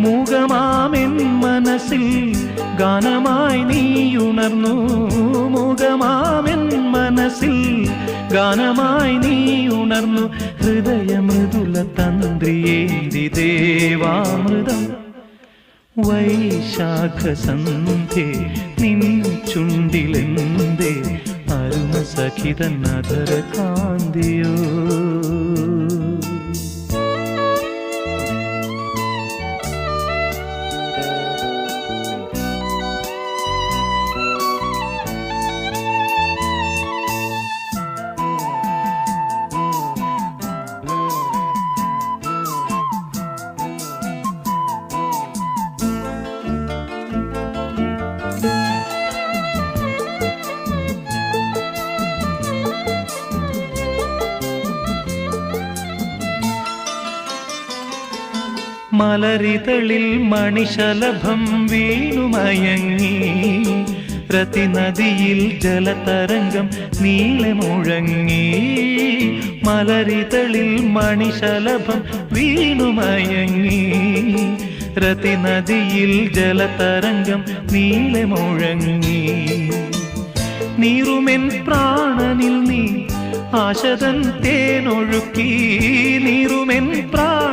മൂകമാമെൻ മനസ്സിൽ ഗാനമായി നീയുണർന്നു. മൂകമാമെൻ മനസ്സിൽ ഗാനമായി നീയുണർന്നു. ഹൃദയമൃദുല തന്ത്രിയേന്തി ദേവാമൃതം വൈശാഖസന്ധ്യേ നിൻ ചുണ്ടിലെന്തേ അരുണ സഖിതൻ അധര കാന്തിയോ. മലരിതളിൽ മണിശലഭം വീണുമയങ്ങി. രതിനദിയിൽ ജലതരംഗം നീളെ മുഴങ്ങി. മലരിതളിൽ മണിശലഭം വീണുമയങ്ങി. രതിനദിയിൽ ജലതരംഗം നീളെ മുഴങ്ങി. നീറുമെൻ പ്രാണനിൽ നീ ആശതൻ തേനൊഴുക്കി. നീറുമെൻ പ്രാണ